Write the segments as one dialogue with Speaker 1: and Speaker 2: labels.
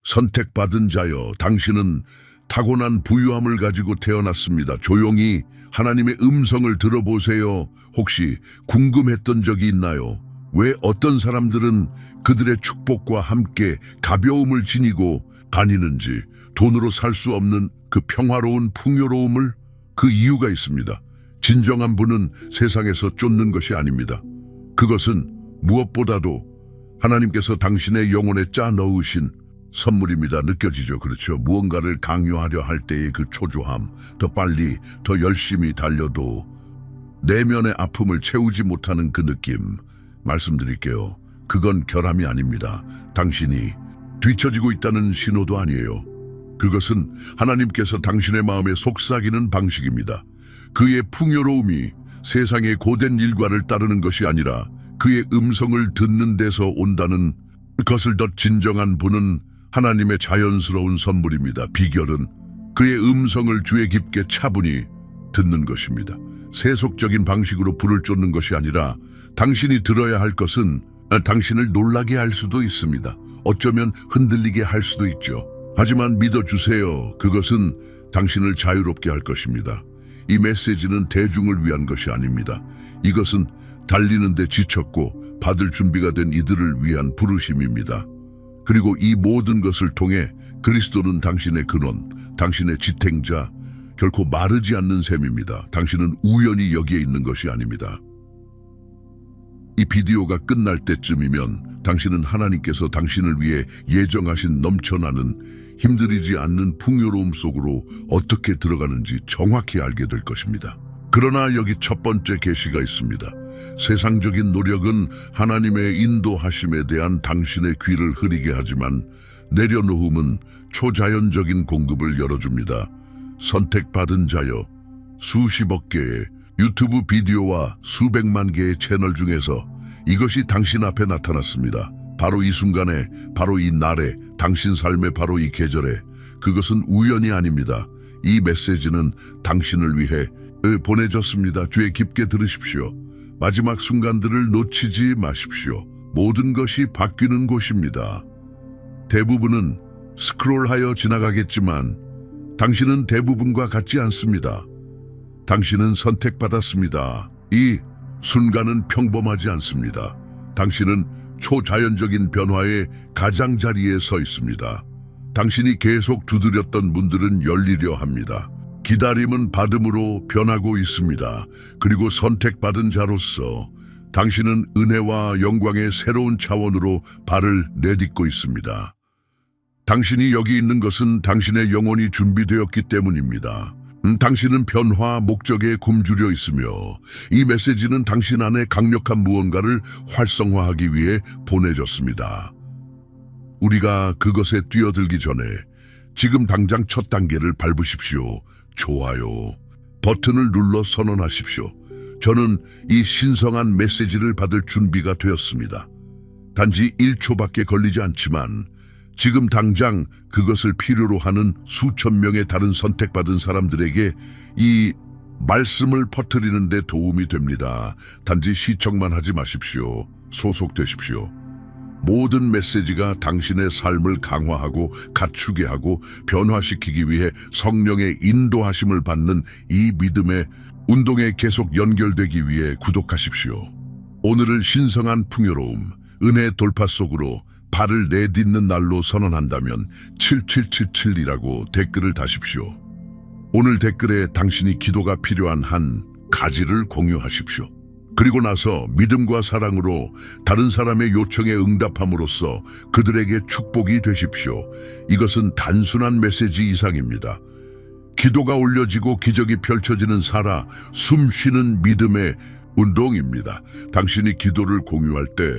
Speaker 1: 선택받은 자여, 당신은 타고난 부유함을 가지고 태어났습니다. 조용히 하나님의 음성을 들어보세요. 혹시 궁금했던 적이 있나요? 왜 어떤 사람들은 그들의 축복과 함께 가벼움을 지니고 다니는지, 돈으로 살 수 없는 그 평화로운 풍요로움을? 그 이유가 있습니다. 진정한 부는 세상에서 쫓는 것이 아닙니다. 그것은 무엇보다도 하나님께서 당신의 영혼에 짜 넣으신 선물입니다. 느껴지죠? 그렇죠? 무언가를 강요하려 할 때의 그 초조함, 더 빨리, 더 열심히 달려도 내면의 아픔을 채우지 못하는 그 느낌. 말씀드릴게요. 그건 결함이 아닙니다. 당신이 뒤처지고 있다는 신호도 아니에요. 그것은 하나님께서 당신의 마음에 속삭이는 방식입니다. 그의 풍요로움이 세상의 고된 일과를 따르는 것이 아니라 그의 음성을 듣는 데서 온다는 것을. 더 진정한 분은 하나님의 자연스러운 선물입니다. 비결은 그의 음성을 주의 깊게 차분히 듣는 것입니다. 세속적인 방식으로 불을 쫓는 것이 아니라 당신이 들어야 할 것은 당신을 놀라게 할 수도 있습니다. 어쩌면 흔들리게 할 수도 있죠. 하지만 믿어주세요. 그것은 당신을 자유롭게 할 것입니다. 이 메시지는 대중을 위한 것이 아닙니다. 이것은 달리는데 지쳤고 받을 준비가 된 이들을 위한 부르심입니다. 그리고 이 모든 것을 통해 그리스도는 당신의 근원, 당신의 지탱자, 결코 마르지 않는 셈입니다. 당신은 우연히 여기에 있는 것이 아닙니다. 이 비디오가 끝날 때쯤이면 당신은 하나님께서 당신을 위해 예정하신 넘쳐나는 힘들이지 않는 풍요로움 속으로 어떻게 들어가는지 정확히 알게 될 것입니다. 그러나 여기 첫 번째 계시가 있습니다. 세상적인 노력은 하나님의 인도하심에 대한 당신의 귀를 흐리게 하지만 내려놓음은 초자연적인 공급을 열어줍니다. 선택받은 자여, 수십억 개의 유튜브 비디오와 수백만 개의 채널 중에서 이것이 당신 앞에 나타났습니다. 바로 이 순간에, 바로 이 날에, 당신 삶의 바로 이 계절에. 그것은 우연이 아닙니다. 이 메시지는 당신을 위해 보내졌습니다. 귀에 깊게 들으십시오. 마지막 순간들을 놓치지 마십시오. 모든 것이 바뀌는 곳입니다. 대부분은 스크롤하여 지나가겠지만 당신은 대부분과 같지 않습니다. 당신은 선택받았습니다. 이 순간은 평범하지 않습니다. 당신은 초자연적인 변화의 가장자리에 서 있습니다. 당신이 계속 두드렸던 문들은 열리려 합니다. 기다림은 받음으로 변하고 있습니다. 그리고 선택받은 자로서 당신은 은혜와 영광의 새로운 차원으로 발을 내딛고 있습니다. 당신이 여기 있는 것은 당신의 영혼이 준비되었기 때문입니다. 당신은 변화 목적에 굶주려 있으며 이 메시지는 당신 안에 강력한 무언가를 활성화하기 위해 보내졌습니다. 우리가 그것에 뛰어들기 전에 지금 당장 첫 단계를 밟으십시오. 좋아요 버튼을 눌러 선언하십시오. 저는 이 신성한 메시지를 받을 준비가 되었습니다. 단지 1초밖에 걸리지 않지만 지금 당장 그것을 필요로 하는 수천 명의 다른 선택받은 사람들에게 이 말씀을 퍼뜨리는 데 도움이 됩니다. 단지 시청만 하지 마십시오. 소속되십시오. 모든 메시지가 당신의 삶을 강화하고 갖추게 하고 변화시키기 위해 성령의 인도하심을 받는 이 믿음의 운동에 계속 연결되기 위해 구독하십시오. 오늘을 신성한 풍요로움, 은혜 돌파 속으로 발을 내딛는 날로 선언한다면 7777이라고 댓글을 다십시오. 오늘 댓글에 당신이 기도가 필요한 한 가지를 공유하십시오. 그리고 나서 믿음과 사랑으로 다른 사람의 요청에 응답함으로써 그들에게 축복이 되십시오. 이것은 단순한 메시지 이상입니다. 기도가 올려지고 기적이 펼쳐지는 살아 숨쉬는 믿음의 운동입니다. 당신이 기도를 공유할 때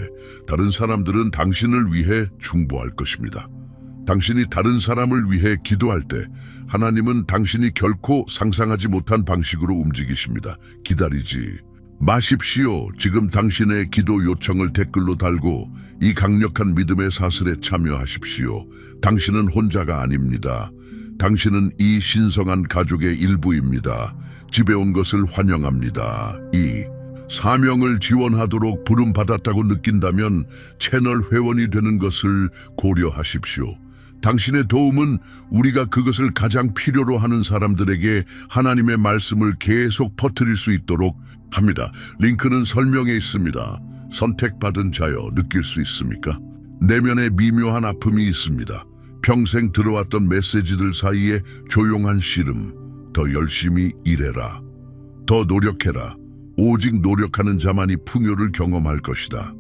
Speaker 1: 다른 사람들은 당신을 위해 중보할 것입니다. 당신이 다른 사람을 위해 기도할 때 하나님은 당신이 결코 상상하지 못한 방식으로 움직이십니다. 기다리지 마십시오. 지금 당신의 기도 요청을 댓글로 달고 이 강력한 믿음의 사슬에 참여하십시오. 당신은 혼자가 아닙니다. 당신은 이 신성한 가족의 일부입니다. 집에 온 것을 환영합니다. 이 사명을 지원하도록 부름받았다고 느낀다면 채널 회원이 되는 것을 고려하십시오. 당신의 도움은 우리가 그것을 가장 필요로 하는 사람들에게 하나님의 말씀을 계속 퍼뜨릴 수 있도록 합니다. 링크는 설명에 있습니다. 선택받은 자여 느낄 수 있습니까? 내면에 미묘한 아픔이 있습니다. 평생 들어왔던 메시지들 사이에 조용한 씨름. 더 열심히 일해라. 더 노력해라. 오직 노력하는 자만이 풍요를 경험할 것이다.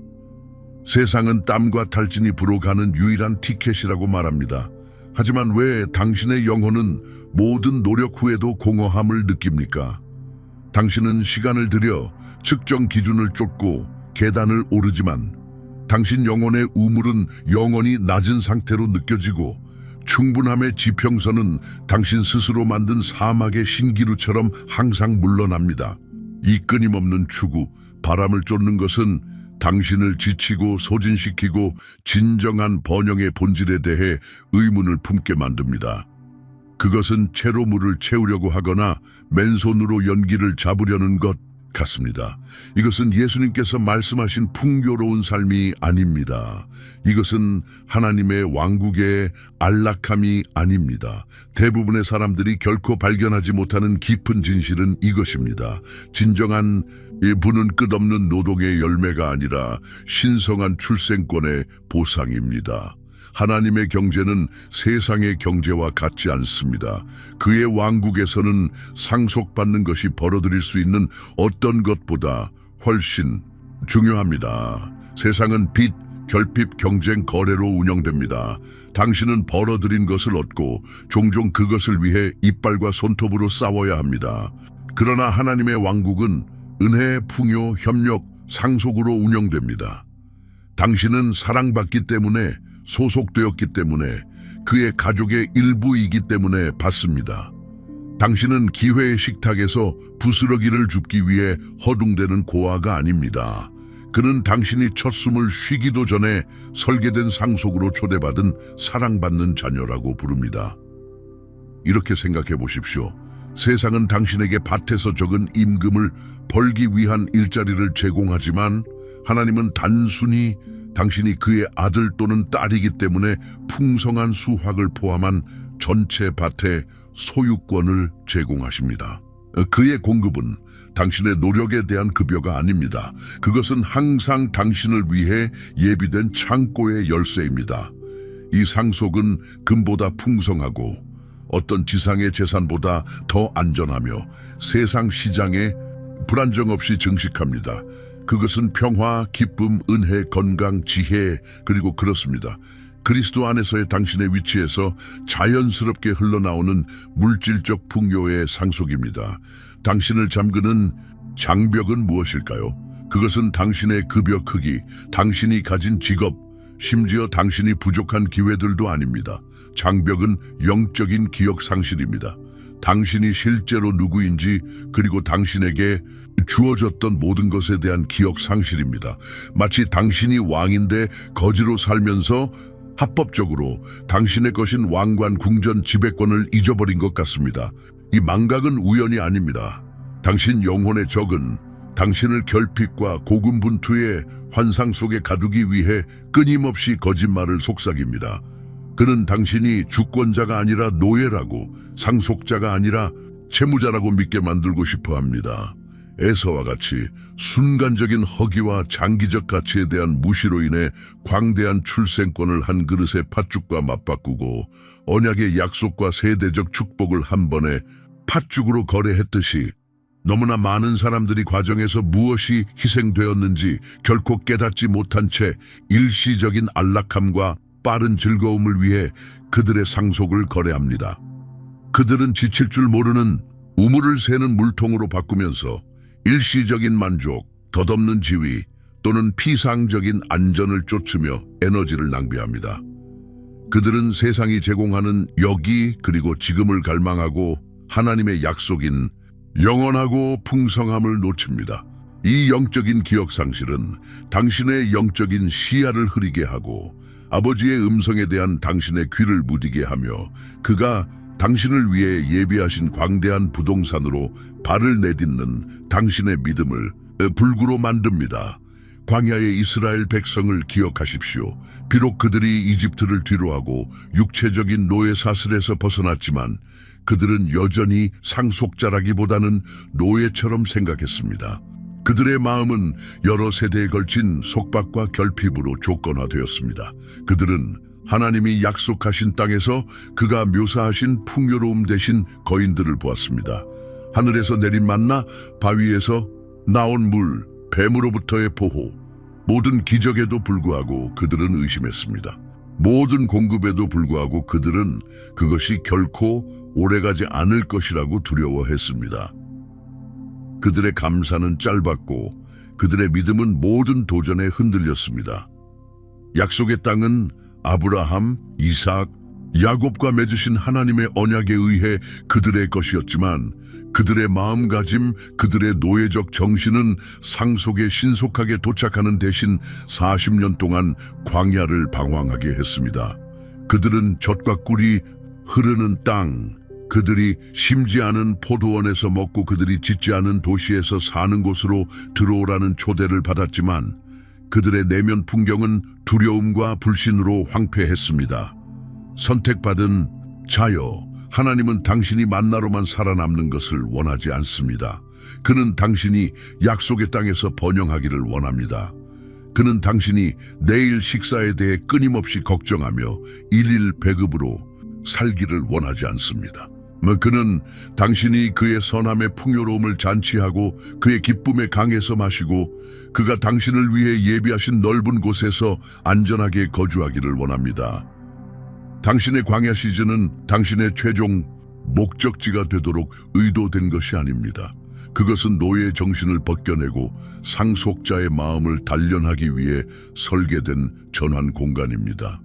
Speaker 1: 세상은 땀과 탈진이 불어가는 유일한 티켓이라고 말합니다. 하지만 왜 당신의 영혼은 모든 노력 후에도 공허함을 느낍니까? 당신은 시간을 들여 측정 기준을 쫓고 계단을 오르지만 당신 영혼의 우물은 영원히 낮은 상태로 느껴지고 충분함의 지평선은 당신 스스로 만든 사막의 신기루처럼 항상 물러납니다. 이 끊임없는 추구, 바람을 쫓는 것은 당신을 지치고 소진시키고 진정한 번영의 본질에 대해 의문을 품게 만듭니다. 그것은 채로 물을 채우려고 하거나 맨손으로 연기를 잡으려는 것 같습니다. 이것은 예수님께서 말씀하신 풍요로운 삶이 아닙니다. 이것은 하나님의 왕국의 안락함이 아닙니다. 대부분의 사람들이 결코 발견하지 못하는 깊은 진실은 이것입니다. 진정한 부는 끝없는 노동의 열매가 아니라 신성한 출생권의 보상입니다. 하나님의 경제는 세상의 경제와 같지 않습니다. 그의 왕국에서는 상속받는 것이 벌어들일 수 있는 어떤 것보다 훨씬 중요합니다. 세상은 빚, 결핍, 경쟁, 거래로 운영됩니다. 당신은 벌어들인 것을 얻고 종종 그것을 위해 이빨과 손톱으로 싸워야 합니다. 그러나 하나님의 왕국은 은혜, 풍요, 협력, 상속으로 운영됩니다. 당신은 사랑받기 때문에 소속되었기 때문에 그의 가족의 일부이기 때문에 받습니다. 당신은 기회의 식탁에서 부스러기를 줍기 위해 허둥대는 고아가 아닙니다. 그는 당신이 첫 숨을 쉬기도 전에 설계된 상속으로 초대받은 사랑받는 자녀라고 부릅니다. 이렇게 생각해 보십시오. 세상은 당신에게 밭에서 적은 임금을 벌기 위한 일자리를 제공하지만 하나님은 단순히 당신이 그의 아들 또는 딸이기 때문에 풍성한 수확을 포함한 전체 밭의 소유권을 제공하십니다. 그의 공급은 당신의 노력에 대한 급여가 아닙니다. 그것은 항상 당신을 위해 예비된 창고의 열쇠입니다. 이 상속은 금보다 풍성하고 어떤 지상의 재산보다 더 안전하며 세상 시장에 불안정 없이 증식합니다. 그것은 평화, 기쁨, 은혜, 건강, 지혜, 그리고 그렇습니다. 그리스도 안에서의 당신의 위치에서 자연스럽게 흘러나오는 물질적 풍요의 상속입니다. 당신을 잠그는 장벽은 무엇일까요? 그것은 당신의 급여 크기, 당신이 가진 직업, 심지어 당신이 부족한 기회들도 아닙니다. 장벽은 영적인 기억 상실입니다. 당신이 실제로 누구인지 그리고 당신에게 주어졌던 모든 것에 대한 기억 상실입니다. 마치 당신이 왕인데 거지로 살면서 합법적으로 당신의 것인 왕관 궁전 지배권을 잊어버린 것 같습니다. 이 망각은 우연이 아닙니다. 당신 영혼의 적은 당신을 결핍과 고군분투의 환상 속에 가두기 위해 끊임없이 거짓말을 속삭입니다. 그는 당신이 주권자가 아니라 노예라고, 상속자가 아니라 채무자라고 믿게 만들고 싶어 합니다. 에서와 같이 순간적인 허기와 장기적 가치에 대한 무시로 인해 광대한 출생권을 한 그릇의 팥죽과 맞바꾸고 언약의 약속과 세대적 축복을 한 번에 팥죽으로 거래했듯이 너무나 많은 사람들이 과정에서 무엇이 희생되었는지 결코 깨닫지 못한 채 일시적인 안락함과 빠른 즐거움을 위해 그들의 상속을 거래합니다. 그들은 지칠 줄 모르는 우물을 새는 물통으로 바꾸면서 일시적인 만족, 덧없는 지위 또는 피상적인 안전을 쫓으며 에너지를 낭비합니다. 그들은 세상이 제공하는 여기 그리고 지금을 갈망하고 하나님의 약속인 영원하고 풍성함을 놓칩니다. 이 영적인 기억 상실은 당신의 영적인 시야를 흐리게 하고 아버지의 음성에 대한 당신의 귀를 무디게 하며 그가 당신을 위해 예비하신 광대한 부동산으로 발을 내딛는 당신의 믿음을 불구로 만듭니다. 광야의 이스라엘 백성을 기억하십시오. 비록 그들이 이집트를 뒤로하고 육체적인 노예 사슬에서 벗어났지만 그들은 여전히 상속자라기보다는 노예처럼 생각했습니다. 그들의 마음은 여러 세대에 걸친 속박과 결핍으로 조건화되었습니다. 그들은 하나님이 약속하신 땅에서 그가 묘사하신 풍요로움 대신 거인들을 보았습니다. 하늘에서 내린 만나, 바위에서 나온 물, 뱀으로부터의 보호, 모든 기적에도 불구하고 그들은 의심했습니다. 모든 공급에도 불구하고 그들은 그것이 결코 오래가지 않을 것이라고 두려워했습니다. 그들의 감사는 짧았고 그들의 믿음은 모든 도전에 흔들렸습니다. 약속의 땅은 아브라함, 이삭, 야곱과 맺으신 하나님의 언약에 의해 그들의 것이었지만 그들의 마음가짐, 그들의 노예적 정신은 상속에 신속하게 도착하는 대신 40년 동안 광야를 방황하게 했습니다. 그들은 젖과 꿀이 흐르는 땅, 그들이 심지 않은 포도원에서 먹고 그들이 짓지 않은 도시에서 사는 곳으로 들어오라는 초대를 받았지만 그들의 내면 풍경은 두려움과 불신으로 황폐했습니다. 선택받은 자여, 하나님은 당신이 만나로만 살아남는 것을 원하지 않습니다. 그는 당신이 약속의 땅에서 번영하기를 원합니다. 그는 당신이 내일 식사에 대해 끊임없이 걱정하며 일일 배급으로 살기를 원하지 않습니다. 그는 당신이 그의 선함의 풍요로움을 잔치하고 그의 기쁨의 강에서 마시고 그가 당신을 위해 예비하신 넓은 곳에서 안전하게 거주하기를 원합니다. 당신의 광야 시즌은 당신의 최종 목적지가 되도록 의도된 것이 아닙니다. 그것은 노예의 정신을 벗겨내고 상속자의 마음을 단련하기 위해 설계된 전환 공간입니다.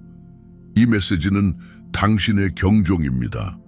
Speaker 1: 이 메시지는 당신의 경종입니다.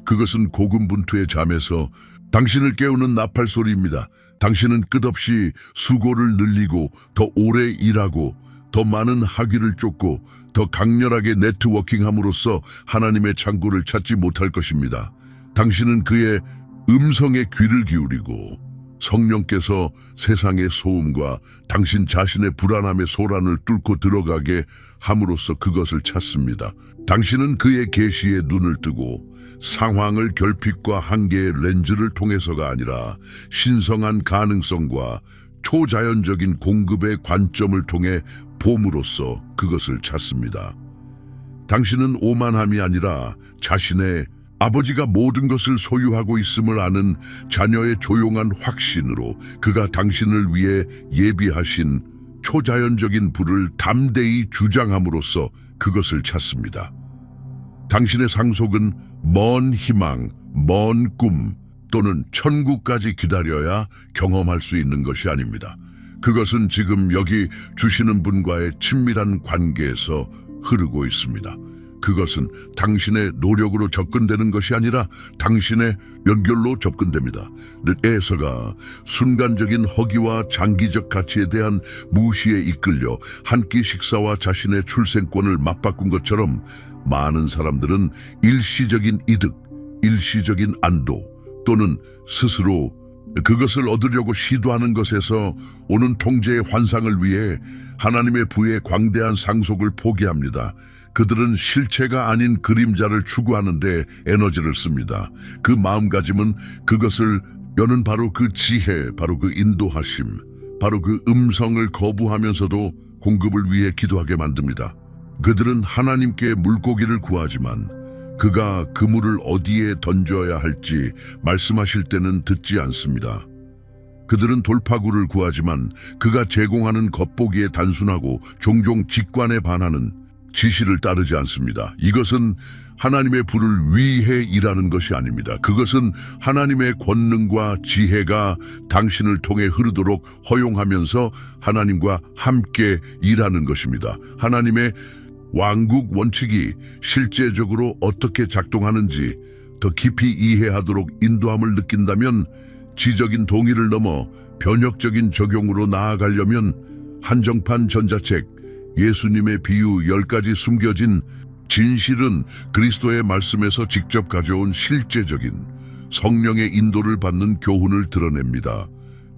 Speaker 1: 그것은 고군분투의 잠에서 당신을 깨우는 나팔 소리입니다. 당신은 끝없이 수고를 늘리고 더 오래 일하고 더 많은 학위를 쫓고 더 강렬하게 네트워킹함으로써 하나님의 창고를 찾지 못할 것입니다. 당신은 그의 음성에 귀를 기울이고 성령께서 세상의 소음과 당신 자신의 불안함의 소란을 뚫고 들어가게 함으로써 그것을 찾습니다. 당신은 그의 계시에 눈을 뜨고 상황을 결핍과 한계의 렌즈를 통해서가 아니라 신성한 가능성과 초자연적인 공급의 관점을 통해 봄으로써 그것을 찾습니다. 당신은 오만함이 아니라 자신의 아버지가 모든 것을 소유하고 있음을 아는 자녀의 조용한 확신으로 그가 당신을 위해 예비하신 초자연적인 부를 담대히 주장함으로써 그것을 찾습니다. 당신의 상속은 먼 희망, 먼 꿈 또는 천국까지 기다려야 경험할 수 있는 것이 아닙니다. 그것은 지금 여기 주시는 분과의 친밀한 관계에서 흐르고 있습니다. 그것은 당신의 노력으로 접근되는 것이 아니라 당신의 연결로 접근됩니다. 에서가 순간적인 허기와 장기적 가치에 대한 무시에 이끌려 한 끼 식사와 자신의 출생권을 맞바꾼 것처럼 많은 사람들은 일시적인 이득, 일시적인 안도 또는 스스로 그것을 얻으려고 시도하는 것에서 오는 통제의 환상을 위해 하나님의 부의 광대한 상속을 포기합니다. 그들은 실체가 아닌 그림자를 추구하는데 에너지를 씁니다. 그 마음가짐은 그것을 여는 바로 그 지혜, 바로 그 인도하심, 바로 그 음성을 거부하면서도 공급을 위해 기도하게 만듭니다. 그들은 하나님께 물고기를 구하지만 그가 그물을 어디에 던져야 할지 말씀하실 때는 듣지 않습니다. 그들은 돌파구를 구하지만 그가 제공하는 겉보기에 단순하고 종종 직관에 반하는 지시를 따르지 않습니다. 이것은 하나님의 불을 위해 일하는 것이 아닙니다. 그것은 하나님의 권능과 지혜가 당신을 통해 흐르도록 허용하면서 하나님과 함께 일하는 것입니다. 하나님의 왕국 원칙이 실제적으로 어떻게 작동하는지 더 깊이 이해하도록 인도함을 느낀다면 지적인 동의를 넘어 변혁적인 적용으로 나아가려면 한정판 전자책 예수님의 비유 10가지 숨겨진 진실은 그리스도의 말씀에서 직접 가져온 실제적인 성령의 인도를 받는 교훈을 드러냅니다.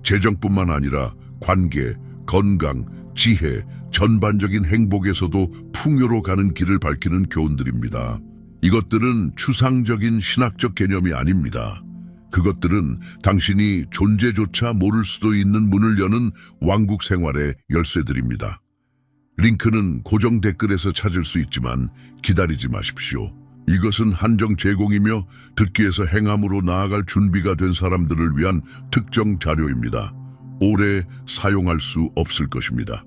Speaker 1: 재정뿐만 아니라 관계, 건강, 지혜, 전반적인 행복에서도 풍요로 가는 길을 밝히는 교훈들입니다. 이것들은 추상적인 신학적 개념이 아닙니다. 그것들은 당신이 존재조차 모를 수도 있는 문을 여는 왕국 생활의 열쇠들입니다. 링크는 고정 댓글에서 찾을 수 있지만 기다리지 마십시오. 이것은 한정 제공이며 듣기에서 행함으로 나아갈 준비가 된 사람들을 위한 특정 자료입니다. 오래 사용할 수 없을 것입니다.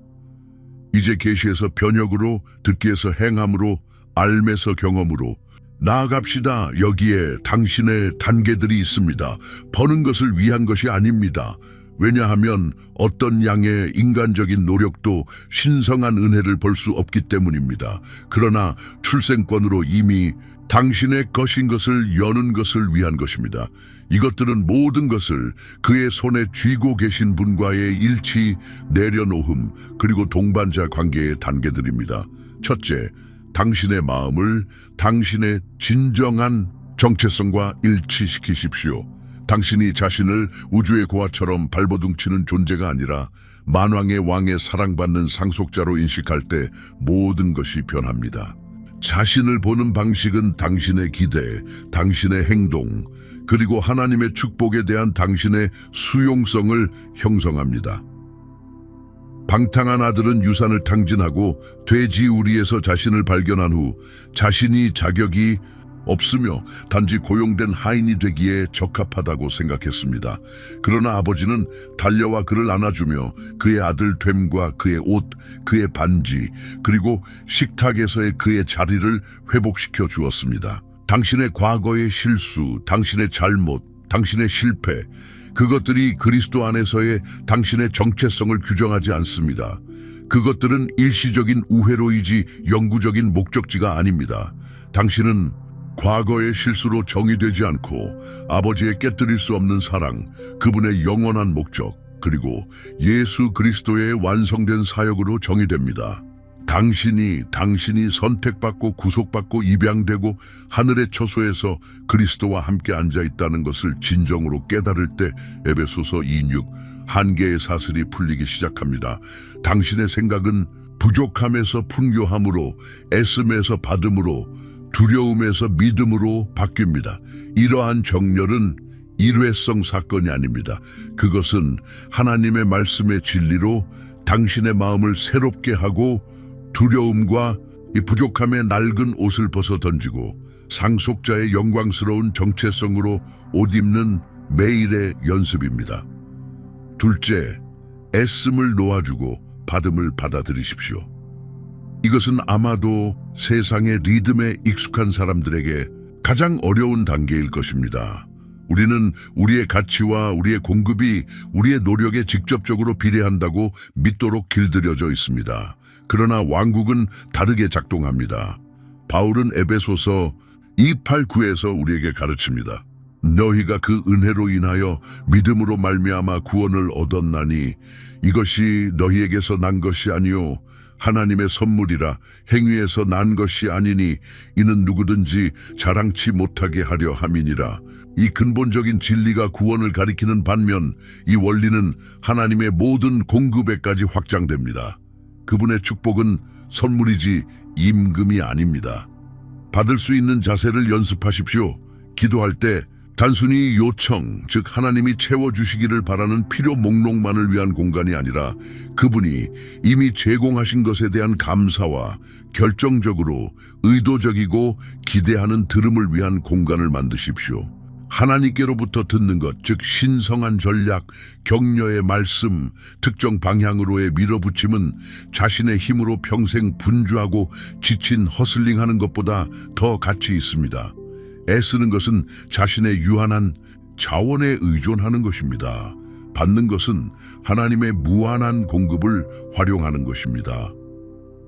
Speaker 1: 이제 계시에서 변혁으로, 듣기에서 행함으로, 알매서 경험으로 나아갑시다. 여기에 당신의 단계들이 있습니다. 버는 것을 위한 것이 아닙니다. 왜냐하면 어떤 양의 인간적인 노력도 신성한 은혜를 벌 수 없기 때문입니다. 그러나 출생권으로 이미 당신의 것인 것을 여는 것을 위한 것입니다. 이것들은 모든 것을 그의 손에 쥐고 계신 분과의 일치, 내려놓음, 그리고 동반자 관계의 단계들입니다. 첫째, 당신의 마음을 당신의 진정한 정체성과 일치시키십시오. 당신이 자신을 우주의 고아처럼 발버둥치는 존재가 아니라 만왕의 왕의 사랑받는 상속자로 인식할 때 모든 것이 변합니다. 자신을 보는 방식은 당신의 기대, 당신의 행동, 그리고 하나님의 축복에 대한 당신의 수용성을 형성합니다. 방탕한 아들은 유산을 탕진하고 돼지우리에서 자신을 발견한 후 자신이 자격이 없으며 단지 고용된 하인이 되기에 적합하다고 생각했습니다. 그러나 아버지는 달려와 그를 안아주며 그의 아들 됨과 그의 옷, 그의 반지, 그리고 식탁에서의 그의 자리를 회복시켜 주었습니다. 당신의 과거의 실수, 당신의 잘못, 당신의 실패, 그것들이 그리스도 안에서의 당신의 정체성을 규정하지 않습니다. 그것들은 일시적인 우회로이지 영구적인 목적지가 아닙니다. 당신은 과거의 실수로 정의되지 않고 아버지의 깨뜨릴 수 없는 사랑, 그분의 영원한 목적, 그리고 예수 그리스도의 완성된 사역으로 정의됩니다. 당신이 선택받고 구속받고 입양되고 하늘의 처소에서 그리스도와 함께 앉아있다는 것을 진정으로 깨달을 때 에베소서 2:6 한계의 사슬이 풀리기 시작합니다. 당신의 생각은 부족함에서 풍요함으로, 애씀에서 받음으로, 두려움에서 믿음으로 바뀝니다. 이러한 정렬은 일회성 사건이 아닙니다. 그것은 하나님의 말씀의 진리로 당신의 마음을 새롭게 하고 두려움과 이 부족함의 낡은 옷을 벗어 던지고 상속자의 영광스러운 정체성으로 옷 입는 매일의 연습입니다. 둘째, 애씀을 놓아주고 받음을 받아들이십시오. 이것은 아마도 세상의 리듬에 익숙한 사람들에게 가장 어려운 단계일 것입니다. 우리는 우리의 가치와 우리의 공급이 우리의 노력에 직접적으로 비례한다고 믿도록 길들여져 있습니다. 그러나 왕국은 다르게 작동합니다. 바울은 에베소서 2:8-9에서 우리에게 가르칩니다. 너희가 그 은혜로 인하여 믿음으로 말미암아 구원을 얻었나니 이것이 너희에게서 난 것이 아니요 하나님의 선물이라. 행위에서 난 것이 아니니 이는 누구든지 자랑치 못하게 하려 함이니라. 이 근본적인 진리가 구원을 가리키는 반면 이 원리는 하나님의 모든 공급에까지 확장됩니다. 그분의 축복은 선물이지 임금이 아닙니다. 받을 수 있는 자세를 연습하십시오. 기도할 때 단순히 요청, 즉 하나님이 채워주시기를 바라는 필요 목록만을 위한 공간이 아니라 그분이 이미 제공하신 것에 대한 감사와 결정적으로 의도적이고 기대하는 들음을 위한 공간을 만드십시오. 하나님께로부터 듣는 것, 즉 신성한 전략, 격려의 말씀, 특정 방향으로의 밀어붙임은 자신의 힘으로 평생 분주하고 지친 허슬링하는 것보다 더 가치 있습니다. 애쓰는 것은 자신의 유한한 자원에 의존하는 것입니다. 받는 것은 하나님의 무한한 공급을 활용하는 것입니다.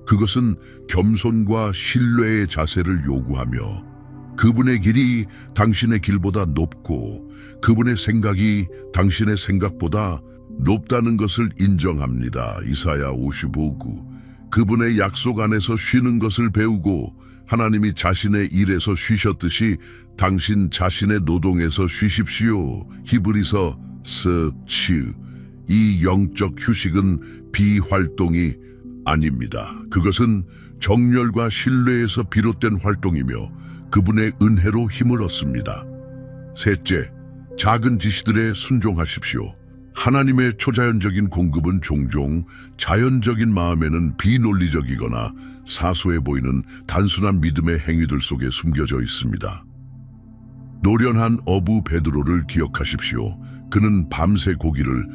Speaker 1: 그것은 겸손과 신뢰의 자세를 요구하며 그분의 길이 당신의 길보다 높고 그분의 생각이 당신의 생각보다 높다는 것을 인정합니다. 이사야 55:9. 그분의 약속 안에서 쉬는 것을 배우고 하나님이 자신의 일에서 쉬셨듯이 당신 자신의 노동에서 쉬십시오. 히브리서 4:7. 이 영적 휴식은 비활동이 아닙니다. 그것은 정열과 신뢰에서 비롯된 활동이며 그분의 은혜로 힘을 얻습니다. 셋째, 작은 지시들에 순종하십시오. 하나님의 초자연적인 공급은 종종 자연적인 마음에는 비논리적이거나 사소해 보이는 단순한 믿음의 행위들 속에 숨겨져 있습니다. 노련한 어부 베드로를 기억하십시오. 그는 밤새 고기를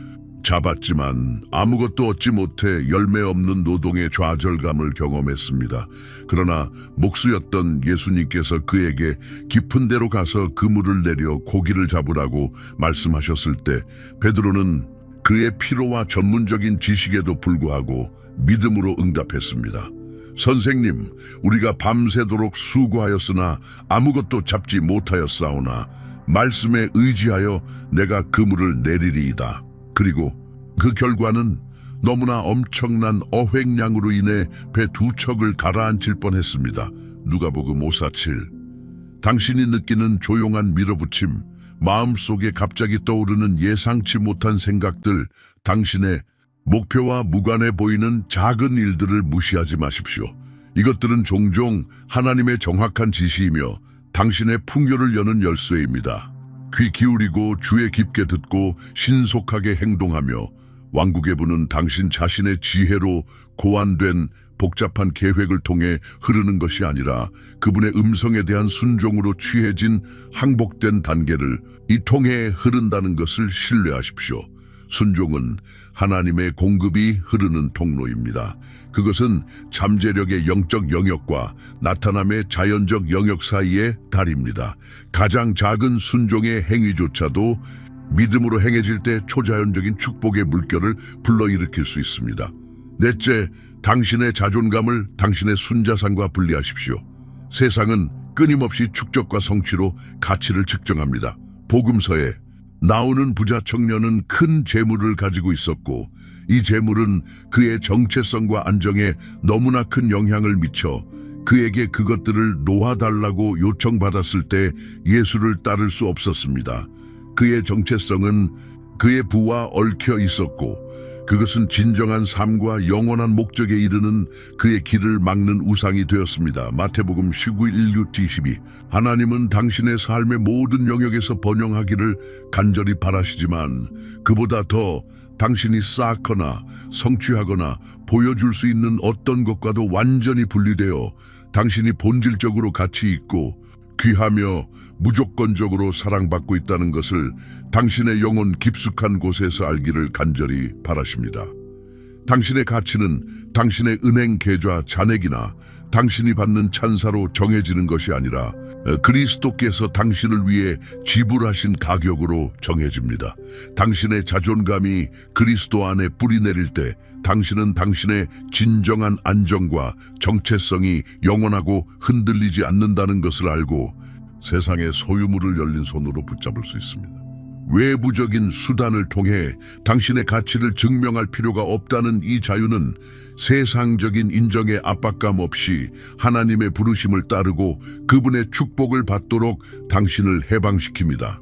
Speaker 1: 잡았지만 아무것도 얻지 못해 열매 없는 노동의 좌절감을 경험했습니다. 그러나 목수였던 예수님께서 그에게 깊은 데로 가서 그물을 내려 고기를 잡으라고 말씀하셨을 때 베드로는 그의 피로와 전문적인 지식에도 불구하고 믿음으로 응답했습니다. 선생님, 우리가 밤새도록 수고하였으나 아무것도 잡지 못하였사오나 말씀에 의지하여 내가 그물을 내리리이다. 그리고 그 결과는 너무나 엄청난 어획량으로 인해 배 2척을 가라앉힐 뻔했습니다. 누가복음 5:47. 당신이 느끼는 조용한 밀어붙임, 마음속에 갑자기 떠오르는 예상치 못한 생각들, 당신의 목표와 무관해 보이는 작은 일들을 무시하지 마십시오. 이것들은 종종 하나님의 정확한 지시이며 당신의 풍요를 여는 열쇠입니다. 귀 기울이고 주의 깊게 듣고 신속하게 행동하며 왕국의 분은 당신 자신의 지혜로 고안된 복잡한 계획을 통해 흐르는 것이 아니라 그분의 음성에 대한 순종으로 취해진 항복된 단계를 이 통해 흐른다는 것을 신뢰하십시오. 순종은 하나님의 공급이 흐르는 통로입니다. 그것은 잠재력의 영적 영역과 나타남의 자연적 영역 사이의 달입니다. 가장 작은 순종의 행위조차도 믿음으로 행해질 때 초자연적인 축복의 물결을 불러일으킬 수 있습니다. 넷째, 당신의 자존감을 당신의 순자산과 분리하십시오. 세상은 끊임없이 축적과 성취로 가치를 측정합니다. 복음서에 나오는 부자 청년은 큰 재물을 가지고 있었고 이 재물은 그의 정체성과 안정에 너무나 큰 영향을 미쳐 그에게 그것들을 놓아달라고 요청받았을 때 예수를 따를 수 없었습니다. 그의 정체성은 그의 부와 얽혀 있었고 그것은 진정한 삶과 영원한 목적에 이르는 그의 길을 막는 우상이 되었습니다. 마태복음 19:1-22. 하나님은 당신의 삶의 모든 영역에서 번영하기를 간절히 바라시지만 그보다 더 당신이 쌓거나 성취하거나 보여줄 수 있는 어떤 것과도 완전히 분리되어 당신이 본질적으로 가치 있고 귀하며 무조건적으로 사랑받고 있다는 것을 당신의 영혼 깊숙한 곳에서 알기를 간절히 바라십니다. 당신의 가치는 당신의 은행 계좌 잔액이나 당신이 받는 찬사로 정해지는 것이 아니라 그리스도께서 당신을 위해 지불하신 가격으로 정해집니다. 당신의 자존감이 그리스도 안에 뿌리 내릴 때 당신은 당신의 진정한 안정과 정체성이 영원하고 흔들리지 않는다는 것을 알고 세상의 소유물을 열린 손으로 붙잡을 수 있습니다. 외부적인 수단을 통해 당신의 가치를 증명할 필요가 없다는 이 자유는 세상적인 인정의 압박감 없이 하나님의 부르심을 따르고 그분의 축복을 받도록 당신을 해방시킵니다.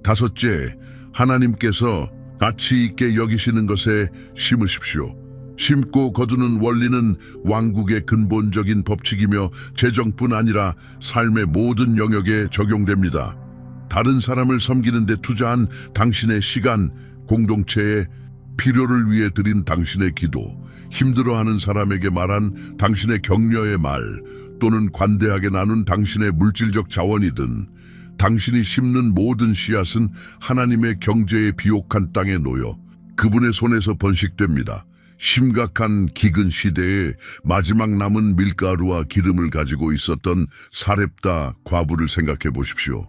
Speaker 1: 다섯째, 하나님께서 가치 있게 여기시는 것에 심으십시오. 심고 거두는 원리는 왕국의 근본적인 법칙이며 재정뿐 아니라 삶의 모든 영역에 적용됩니다. 다른 사람을 섬기는 데 투자한 당신의 시간, 공동체의 필요를 위해 드린 당신의 기도, 힘들어하는 사람에게 말한 당신의 격려의 말, 또는 관대하게 나눈 당신의 물질적 자원이든 당신이 심는 모든 씨앗은 하나님의 경제의 비옥한 땅에 놓여 그분의 손에서 번식됩니다. 심각한 기근 시대에 마지막 남은 밀가루와 기름을 가지고 있었던 사렙다 과부를 생각해 보십시오.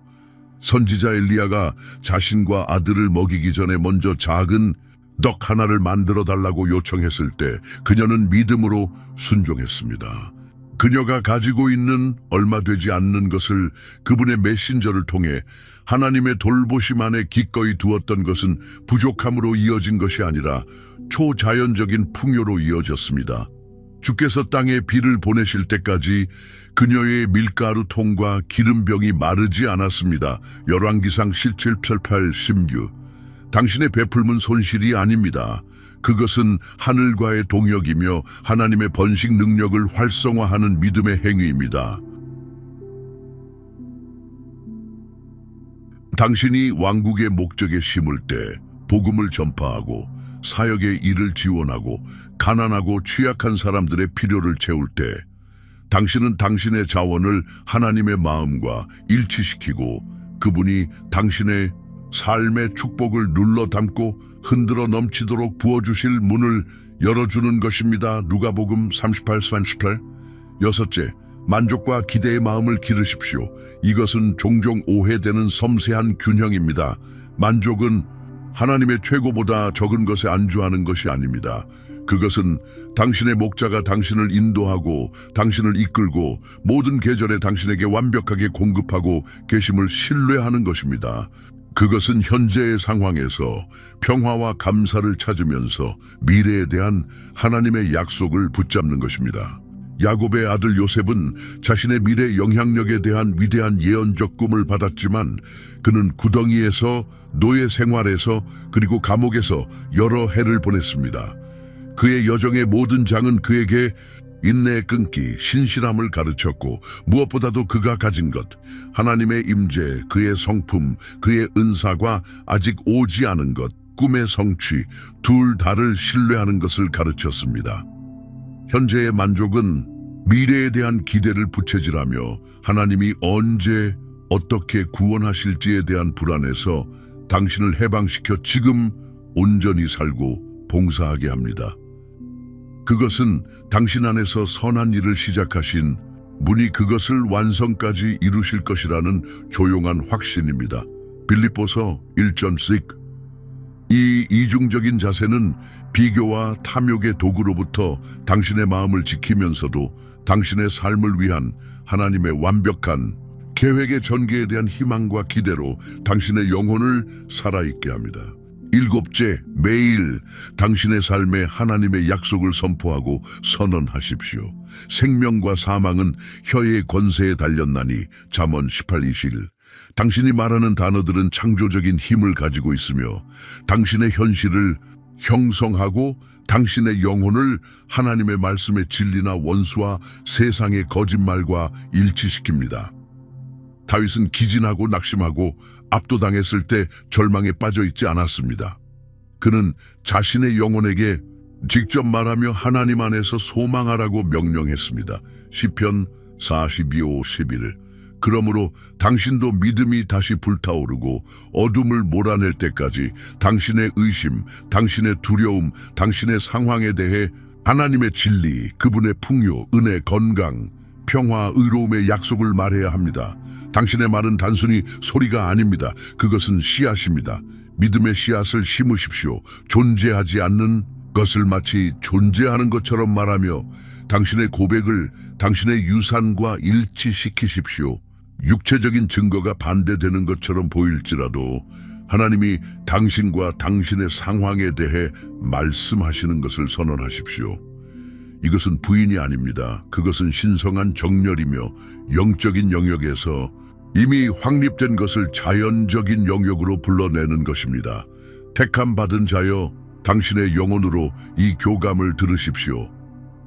Speaker 1: 선지자 엘리야가 자신과 아들을 먹이기 전에 먼저 작은 떡 하나를 만들어 달라고 요청했을 때 그녀는 믿음으로 순종했습니다. 그녀가 가지고 있는 얼마 되지 않는 것을 그분의 메신저를 통해 하나님의 돌보심 안에 기꺼이 두었던 것은 부족함으로 이어진 것이 아니라 초자연적인 풍요로 이어졌습니다. 주께서 땅에 비를 보내실 때까지 그녀의 밀가루 통과 기름병이 마르지 않았습니다. 열왕기상 17, 18, 16. 당신의 베풀문 손실이 아닙니다. 그것은 하늘과의 동역이며 하나님의 번식 능력을 활성화하는 믿음의 행위입니다. 당신이 왕국의 목적에 심을 때 복음을 전파하고 사역의 일을 지원하고 가난하고 취약한 사람들의 필요를 채울 때 당신은 당신의 자원을 하나님의 마음과 일치시키고 그분이 당신의 삶의 축복을 눌러 담고 흔들어 넘치도록 부어주실 문을 열어주는 것입니다. 누가복음 38:38. 여섯째, 만족과 기대의 마음을 기르십시오. 이것은 종종 오해되는 섬세한 균형입니다. 만족은 하나님의 최고보다 적은 것에 안주하는 것이 아닙니다. 그것은 당신의 목자가 당신을 인도하고 당신을 이끌고 모든 계절에 당신에게 완벽하게 공급하고 계심을 신뢰하는 것입니다. 그것은 현재의 상황에서 평화와 감사를 찾으면서 미래에 대한 하나님의 약속을 붙잡는 것입니다. 야곱의 아들 요셉은 자신의 미래 영향력에 대한 위대한 예언적 꿈을 받았지만 그는 구덩이에서, 노예 생활에서, 그리고 감옥에서 여러 해를 보냈습니다. 그의 여정의 모든 장은 그에게 인내 끊기, 신실함을 가르쳤고 무엇보다도 그가 가진 것, 하나님의 임재, 그의 성품, 그의 은사과 아직 오지 않은 것, 꿈의 성취, 둘 다를 신뢰하는 것을 가르쳤습니다. 현재의 만족은 미래에 대한 기대를 부채질하며 하나님이 언제 어떻게 구원하실지에 대한 불안에서 당신을 해방시켜 지금 온전히 살고 봉사하게 합니다. 그것은 당신 안에서 선한 일을 시작하신 분이 그것을 완성까지 이루실 것이라는 조용한 확신입니다. 빌립보서 1.6. 이 이중적인 자세는 비교와 탐욕의 도구로부터 당신의 마음을 지키면서도 당신의 삶을 위한 하나님의 완벽한 계획의 전개에 대한 희망과 기대로 당신의 영혼을 살아있게 합니다. 일곱째, 매일 당신의 삶에 하나님의 약속을 선포하고 선언하십시오. 생명과 사망은 혀의 권세에 달렸나니 잠언 18:21. 당신이 말하는 단어들은 창조적인 힘을 가지고 있으며 당신의 현실을 형성하고 당신의 영혼을 하나님의 말씀의 진리나 원수와 세상의 거짓말과 일치시킵니다. 다윗은 기진하고 낙심하고 압도당했을 때 절망에 빠져 있지 않았습니다. 그는 자신의 영혼에게 직접 말하며 하나님 안에서 소망하라고 명령했습니다. 시편 42:11. 그러므로 당신도 믿음이 다시 불타오르고 어둠을 몰아낼 때까지 당신의 의심, 당신의 두려움, 당신의 상황에 대해 하나님의 진리, 그분의 풍요, 은혜, 건강, 평화, 의로움의 약속을 말해야 합니다. 당신의 말은 단순히 소리가 아닙니다. 그것은 씨앗입니다. 믿음의 씨앗을 심으십시오. 존재하지 않는 것을 마치 존재하는 것처럼 말하며 당신의 고백을 당신의 유산과 일치시키십시오. 육체적인 증거가 반대되는 것처럼 보일지라도 하나님이 당신과 당신의 상황에 대해 말씀하시는 것을 선언하십시오. 이것은 부인이 아닙니다. 그것은 신성한 정렬이며 영적인 영역에서 이미 확립된 것을 자연적인 영역으로 불러내는 것입니다. 택함 받은 자여, 당신의 영혼으로 이 교감을 들으십시오.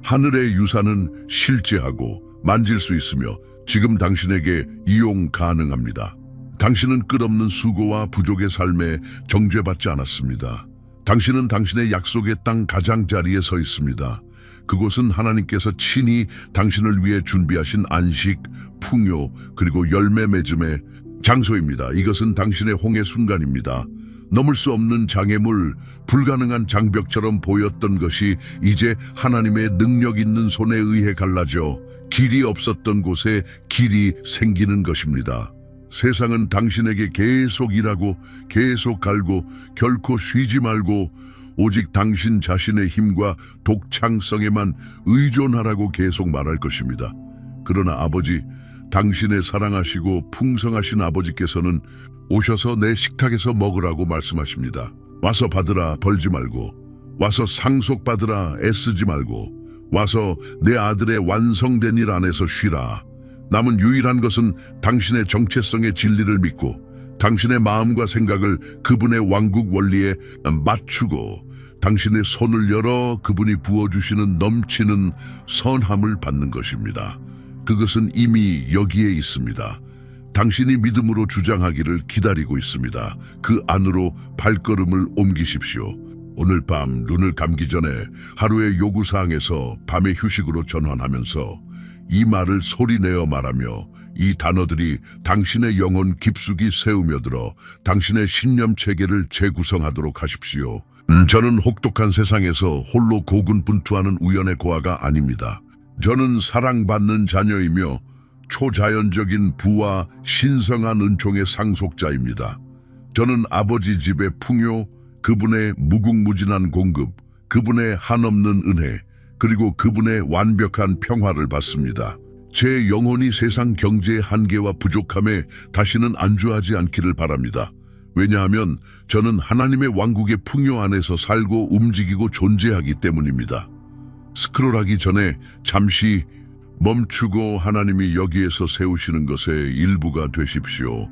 Speaker 1: 하늘의 유산은 실제하고 만질 수 있으며 지금 당신에게 이용 가능합니다. 당신은 끝없는 수고와 부족의 삶에 정죄받지 않았습니다. 당신은 당신의 약속의 땅 가장자리에 서 있습니다. 그곳은 하나님께서 친히 당신을 위해 준비하신 안식, 풍요, 그리고 열매 맺음의 장소입니다. 이것은 당신의 홍해 순간입니다. 넘을 수 없는 장애물, 불가능한 장벽처럼 보였던 것이 이제 하나님의 능력 있는 손에 의해 갈라져 길이 없었던 곳에 길이 생기는 것입니다. 세상은 당신에게 계속 일하고 계속 갈고 결코 쉬지 말고 오직 당신 자신의 힘과 독창성에만 의존하라고 계속 말할 것입니다. 그러나 아버지, 당신의 사랑하시고 풍성하신 아버지께서는 오셔서 내 식탁에서 먹으라고 말씀하십니다. 와서 받으라, 벌지 말고. 와서 상속받으라, 애쓰지 말고. 와서 내 아들의 완성된 일 안에서 쉬라. 남은 유일한 것은 당신의 정체성의 진리를 믿고 당신의 마음과 생각을 그분의 왕국 원리에 맞추고 당신의 손을 열어 그분이 부어주시는 넘치는 선함을 받는 것입니다. 그것은 이미 여기에 있습니다. 당신이 믿음으로 주장하기를 기다리고 있습니다. 그 안으로 발걸음을 옮기십시오. 오늘 밤 눈을 감기 전에 하루의 요구사항에서 밤의 휴식으로 전환하면서 이 말을 소리내어 말하며 이 단어들이 당신의 영혼 깊숙이 새우며들어 당신의 신념 체계를 재구성하도록 하십시오. 저는 혹독한 세상에서 홀로 고군분투하는 우연의 고아가 아닙니다. 저는 사랑받는 자녀이며 초자연적인 부와 신성한 은총의 상속자입니다. 저는 아버지 집의 풍요, 그분의 무궁무진한 공급, 그분의 한없는 은혜, 그리고 그분의 완벽한 평화를 받습니다. 제 영혼이 세상 경제의 한계와 부족함에 다시는 안주하지 않기를 바랍니다. 왜냐하면 저는 하나님의 왕국의 풍요 안에서 살고 움직이고 존재하기 때문입니다. 스크롤하기 전에 잠시 멈추고 하나님이 여기에서 세우시는 것의 일부가 되십시오.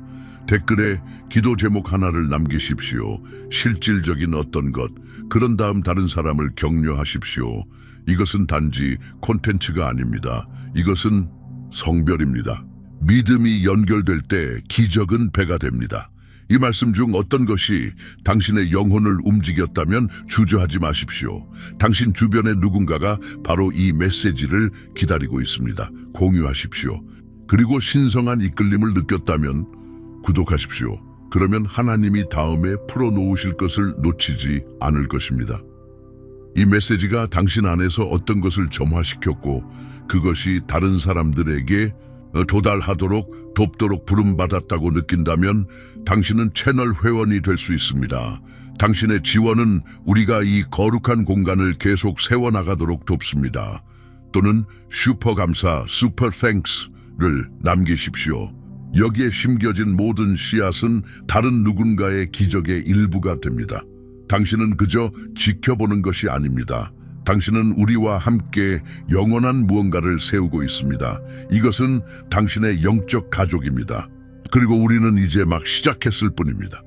Speaker 1: 댓글에 기도 제목 하나를 남기십시오. 실질적인 어떤 것, 그런 다음 다른 사람을 격려하십시오. 이것은 단지 콘텐츠가 아닙니다. 이것은 성별입니다. 믿음이 연결될 때 기적은 배가 됩니다. 이 말씀 중 어떤 것이 당신의 영혼을 움직였다면 주저하지 마십시오. 당신 주변의 누군가가 바로 이 메시지를 기다리고 있습니다. 공유하십시오. 그리고 신성한 이끌림을 느꼈다면 구독하십시오. 그러면 하나님이 다음에 풀어놓으실 것을 놓치지 않을 것입니다. 이 메시지가 당신 안에서 어떤 것을 점화시켰고 그것이 다른 사람들에게 도달하도록 돕도록 부름받았다고 느낀다면 당신은 채널 회원이 될 수 있습니다. 당신의 지원은 우리가 이 거룩한 공간을 계속 세워나가도록 돕습니다. 또는 슈퍼 감사, 슈퍼 땡스를 남기십시오. 여기에 심겨진 모든 씨앗은 다른 누군가의 기적의 일부가 됩니다. 당신은 그저 지켜보는 것이 아닙니다. 당신은 우리와 함께 영원한 무언가를 세우고 있습니다. 이것은 당신의 영적 가족입니다. 그리고 우리는 이제 막 시작했을 뿐입니다.